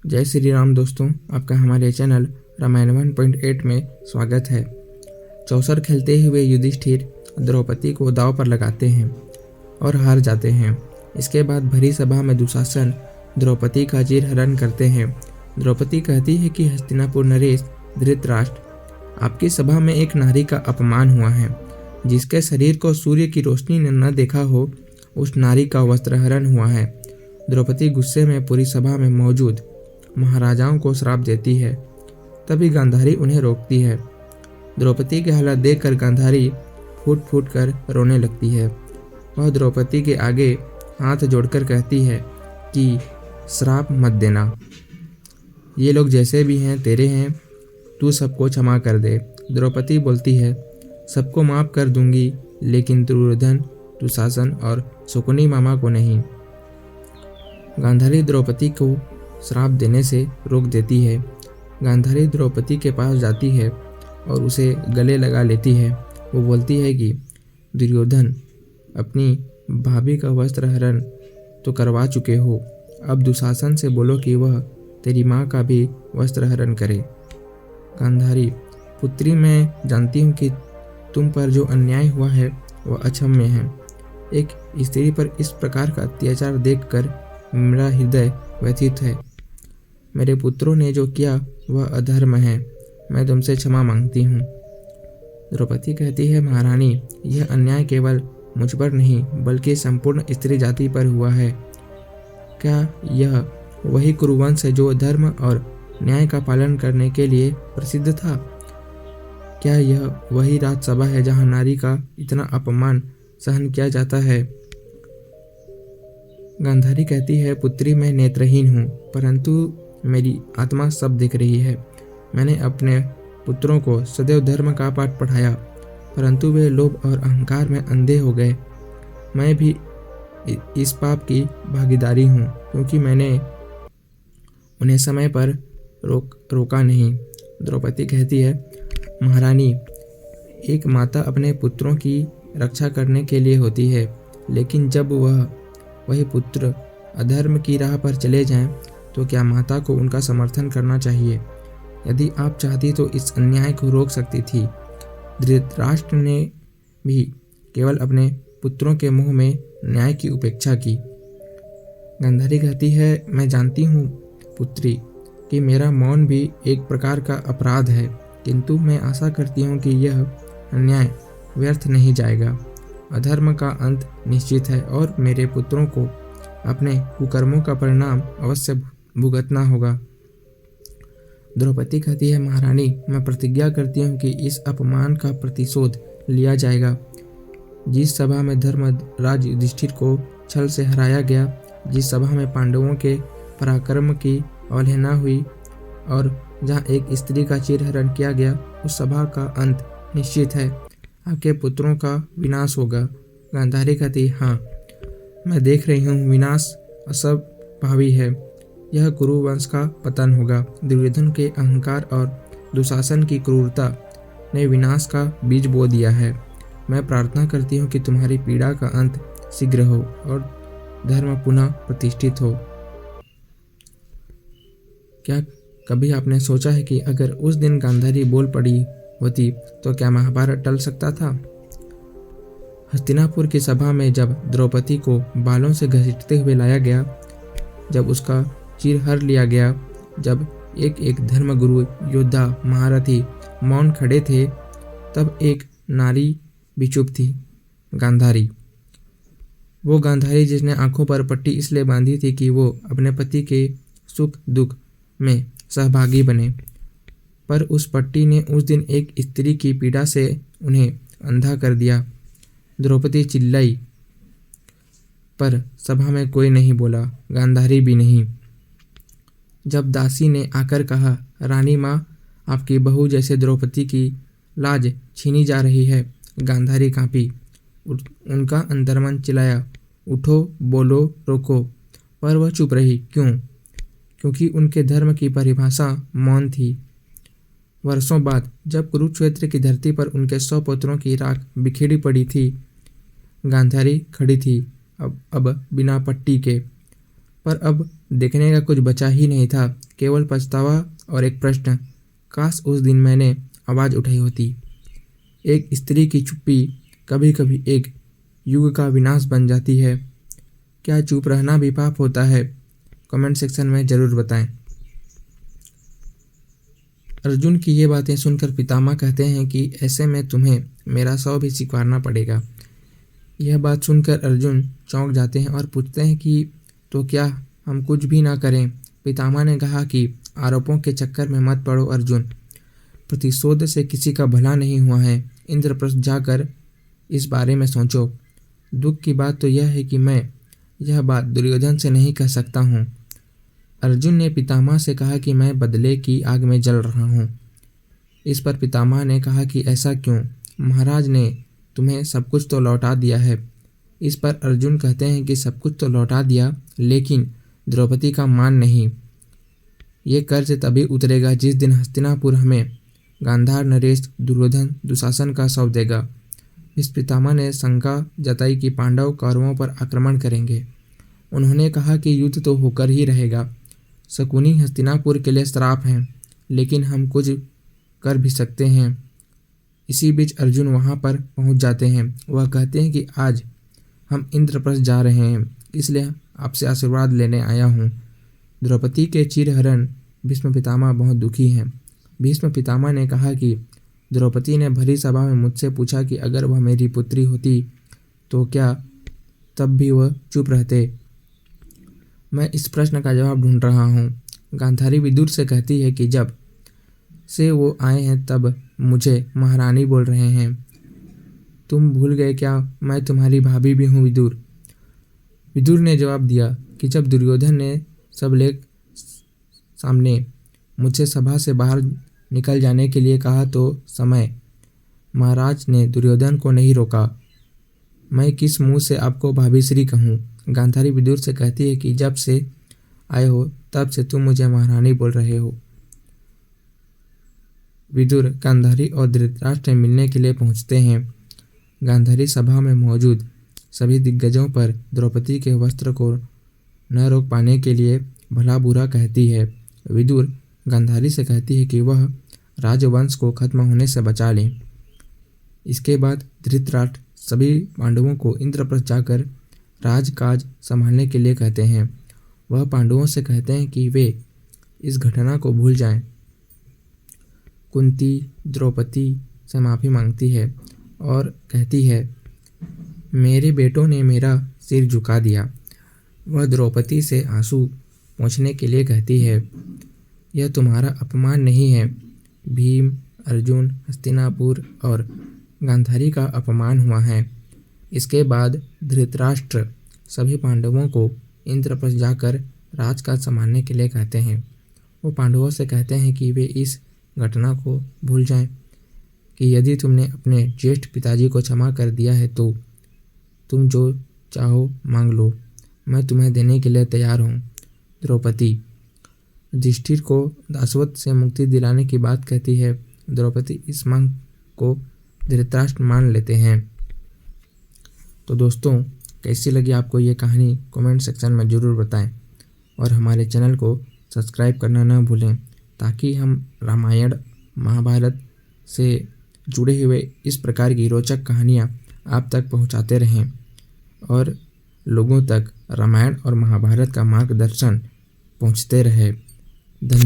जय श्री राम दोस्तों, आपका हमारे चैनल रामायण 1.8 में स्वागत है। चौसर खेलते हुए युधिष्ठिर द्रौपदी को दांव पर लगाते हैं और हार जाते हैं। इसके बाद भरी सभा में दुशासन द्रौपदी का चीरहरण करते हैं। द्रौपदी कहती है कि हस्तिनापुर नरेश धृतराष्ट्र, आपकी सभा में एक नारी का अपमान हुआ है। जिसके शरीर को सूर्य की रोशनी ने न देखा हो, उस नारी का वस्त्रहरण हुआ है। द्रौपदी गुस्से में पूरी सभा में मौजूद महाराजाओं को श्राप देती है। तभी गांधारी उन्हें रोकती है। द्रौपदी की हालत देखकर गांधारी फूट फूट कर रोने लगती है। वह द्रौपदी के आगे हाथ जोड़कर कहती है कि श्राप मत देना, ये लोग जैसे भी हैं तेरे हैं, तू सबको क्षमा कर दे। द्रौपदी बोलती है, सबको माफ कर दूंगी, लेकिन दुर्योधन, दुशासन और शकुनी मामा को नहीं। गांधारी द्रौपदी को श्राप देने से रोक देती है। गांधारी द्रौपदी के पास जाती है और उसे गले लगा लेती है। वो बोलती है कि दुर्योधन, अपनी भाभी का वस्त्रहरण तो करवा चुके हो, अब दुशासन से बोलो कि वह तेरी माँ का भी वस्त्रहरण करे। गांधारी, पुत्री, मैं जानती हूँ कि तुम पर जो अन्याय हुआ है वह अक्षम्य है। एक स्त्री पर इस प्रकार का अत्याचार देखकर मेरा हृदय व्यथित है। मेरे पुत्रों ने जो किया वह अधर्म है। मैं तुमसे क्षमा मांगती हूँ। द्रौपदी कहती है, महारानी, यह अन्याय केवल मुझ पर नहीं बल्कि संपूर्ण स्त्री जाति पर हुआ है। क्या यह वही कुरुवंश है जो धर्म और न्याय का पालन करने के लिए प्रसिद्ध था? क्या यह वही राजसभा है जहाँ नारी का इतना अपमान सहन किया जाता है? गांधारी कहती है, पुत्री, मैं नेत्रहीन हूँ, परंतु मेरी आत्मा सब दिख रही है। मैंने अपने पुत्रों को सदैव धर्म का पाठ पढ़ाया, परंतु वे लोभ और अहंकार में अंधे हो गए। मैं भी इस पाप की भागीदारी हूँ, क्योंकि मैंने उन्हें समय पर रोका नहीं। द्रौपदी कहती है, महारानी, एक माता अपने पुत्रों की रक्षा करने के लिए होती है, लेकिन जब वही पुत्र अधर्म की राह पर चले जाएं, तो क्या माता को उनका समर्थन करना चाहिए? यदि आप चाहती तो इस अन्याय को रोक सकती थी। धृतराष्ट्र ने भी केवल अपने पुत्रों के मुंह में न्याय की उपेक्षा की। गांधारी कहती है, मैं जानती हूँ पुत्री कि मेरा मौन भी एक प्रकार का अपराध है, किंतु मैं आशा करती हूँ कि यह अन्याय व्यर्थ नहीं जाएगा। अधर्म का अंत निश्चित है और मेरे पुत्रों को अपने कुकर्मों का परिणाम अवश्य भुगतना होगा। द्रौपदी कहती है, महारानी, मैं प्रतिज्ञा करती हूँ कि इस अपमान का प्रतिशोध लिया जाएगा। जिस सभा में धर्मराज युधिष्ठिर को छल से हराया गया, जिस सभा में पांडवों के पराक्रम की अवहेलना हुई और जहाँ एक स्त्री का चीरहरण किया गया, उस सभा का अंत निश्चित है। आपके पुत्रों का विनाश होगा। गांधारी कहती, हाँ, मैं देख रही हूँ, विनाश असंभावी है। यह कुरुवंश का पतन होगा। दुर्योधन के अहंकार और दुशासन की क्रूरता ने विनाश का बीज बो दिया है। मैं प्रार्थना करती हूँ कि तुम्हारी पीड़ा का अंत शीघ्र हो और धर्म पुनः प्रतिष्ठित हो। क्या कभी आपने सोचा है कि अगर उस दिन गांधारी बोल पड़ी होती तो क्या महाभारत टल सकता था? हस्तिनापुर की सभा में जब द्रौपदी को बालों से घसीटते हुए लाया गया, जब उसका चीर हर लिया गया, जब एक एक धर्मगुरु, योद्धा, महारथी मौन खड़े थे, तब एक नारी भी चुप थी, गांधारी। वो गांधारी जिसने आंखों पर पट्टी इसलिए बांधी थी कि वो अपने पति के सुख दुख में सहभागी बने, पर उस पट्टी ने उस दिन एक स्त्री की पीड़ा से उन्हें अंधा कर दिया। द्रौपदी चिल्लाई, पर सभा में कोई नहीं बोला, गांधारी भी नहीं। जब दासी ने आकर कहा, रानी माँ, आपकी बहू जैसे द्रौपदी की लाज छीनी जा रही है, गांधारी कांपी। उनका अंतर्मन चिल्लाया, उठो, बोलो, रोको, पर वह चुप रही। क्यों? क्योंकि उनके धर्म की परिभाषा मौन थी। वर्षों बाद जब कुरुक्षेत्र की धरती पर उनके 100 पुत्रों की राख बिखेरी पड़ी थी, गांधारी खड़ी थी, अब बिना पट्टी के, पर अब देखने का कुछ बचा ही नहीं था, केवल पछतावा और एक प्रश्न, काश उस दिन मैंने आवाज़ उठाई होती। एक स्त्री की चुप्पी कभी कभी एक युग का विनाश बन जाती है। क्या चुप रहना भी पाप होता है? कमेंट सेक्शन में ज़रूर बताएं। अर्जुन की ये बातें सुनकर पितामह कहते हैं कि ऐसे में तुम्हें मेरा 100 भी स्वीकारना पड़ेगा। यह बात सुनकर अर्जुन चौंक जाते हैं और पूछते हैं कि तो क्या हम कुछ भी ना करें? पितामह ने कहा कि आरोपों के चक्कर में मत पड़ो अर्जुन, प्रतिशोध से किसी का भला नहीं हुआ है। इंद्रप्रस्थ जाकर इस बारे में सोचो। दुख की बात तो यह है कि मैं यह बात दुर्योधन से नहीं कह सकता हूँ। अर्जुन ने पितामह से कहा कि मैं बदले की आग में जल रहा हूँ। इस पर पितामह ने कहा कि ऐसा क्यों? महाराज ने तुम्हें सब कुछ तो लौटा दिया है। इस पर अर्जुन कहते हैं कि सब कुछ तो लौटा दिया, लेकिन द्रौपदी का मान नहीं। ये कर्ज तभी उतरेगा जिस दिन हस्तिनापुर हमें गांधार, नरेश, दुर्योधन, दुशासन का सौंप देगा। इस पितामह ने शंका जताई कि पांडव कौरवों पर आक्रमण करेंगे। उन्होंने कहा कि युद्ध तो होकर ही रहेगा। शकुनी हस्तिनापुर के लिए श्राप हैं, लेकिन हम कुछ कर भी सकते हैं। इसी बीच अर्जुन वहां पर पहुंच जाते हैं। वह कहते हैं कि आज हम इंद्रप्रस्थ जा रहे हैं, इसलिए आपसे आशीर्वाद लेने आया हूँ। द्रौपदी के चिरहरण भीष्म पितामह बहुत दुखी हैं। भीष्म पितामह ने कहा कि द्रौपदी ने भरी सभा में मुझसे पूछा कि अगर वह मेरी पुत्री होती तो क्या तब भी वह चुप रहते? मैं इस प्रश्न का जवाब ढूंढ रहा हूँ। गांधारी विदुर से कहती है कि जब से वो आए हैं तब मुझे महारानी बोल रहे हैं। तुम भूल गए क्या, मैं तुम्हारी भाभी भी हूँ विदुर। विदुर ने जवाब दिया कि जब दुर्योधन ने सब लेख सामने मुझसे सभा से बाहर निकल जाने के लिए कहा तो समय महाराज ने दुर्योधन को नहीं रोका। मैं किस मुंह से आपको भाभी श्री कहूँ? गांधारी विदुर से कहती है कि जब से आए हो तब से तुम मुझे महारानी बोल रहे हो। विदुर गांधारी और धृतराष्ट्र मिलने के लिए पहुंचते हैं। गांधारी सभा में मौजूद सभी दिग्गजों पर द्रौपदी के वस्त्र को न रोक पाने के लिए भला बुरा कहती है। विदुर गांधारी से कहती है कि वह राजवंश को खत्म होने से बचा लें। इसके बाद धृतराष्ट्र सभी पांडवों को इंद्रप्रस्थ जाकर राजकाज संभालने के लिए कहते हैं। वह पांडवों से कहते हैं कि वे इस घटना को भूल जाएं। कुंती द्रौपदी से माफ़ी मांगती है और कहती है, मेरे बेटों ने मेरा सिर झुका दिया। वह द्रौपदी से आंसू पोंछने के लिए कहती है, यह तुम्हारा अपमान नहीं है। भीम, अर्जुन, हस्तिनापुर और गांधारी का अपमान हुआ है। इसके बाद धृतराष्ट्र सभी पांडवों को इंद्रप्रस्थ जाकर राजकाज संभालने के लिए कहते हैं। वो पांडवों से कहते हैं कि वे इस घटना को भूल जाएं, कि यदि तुमने अपने ज्येष्ठ पिताजी को क्षमा कर दिया है तो तुम जो चाहो मांग लो, मैं तुम्हें देने के लिए तैयार हूँ। द्रौपदी युधिष्ठिर को दासवत से मुक्ति दिलाने की बात कहती है। द्रौपदी इस मांग को धृतराष्ट्र मान लेते हैं। तो दोस्तों, कैसी लगी आपको ये कहानी कमेंट सेक्शन में ज़रूर बताएं और हमारे चैनल को सब्सक्राइब करना न भूलें, ताकि हम रामायण महाभारत से जुड़े हुए इस प्रकार की रोचक कहानियाँ आप तक पहुँचाते रहें और लोगों तक रामायण और महाभारत का मार्गदर्शन पहुँचते रहे। धन्यवाद।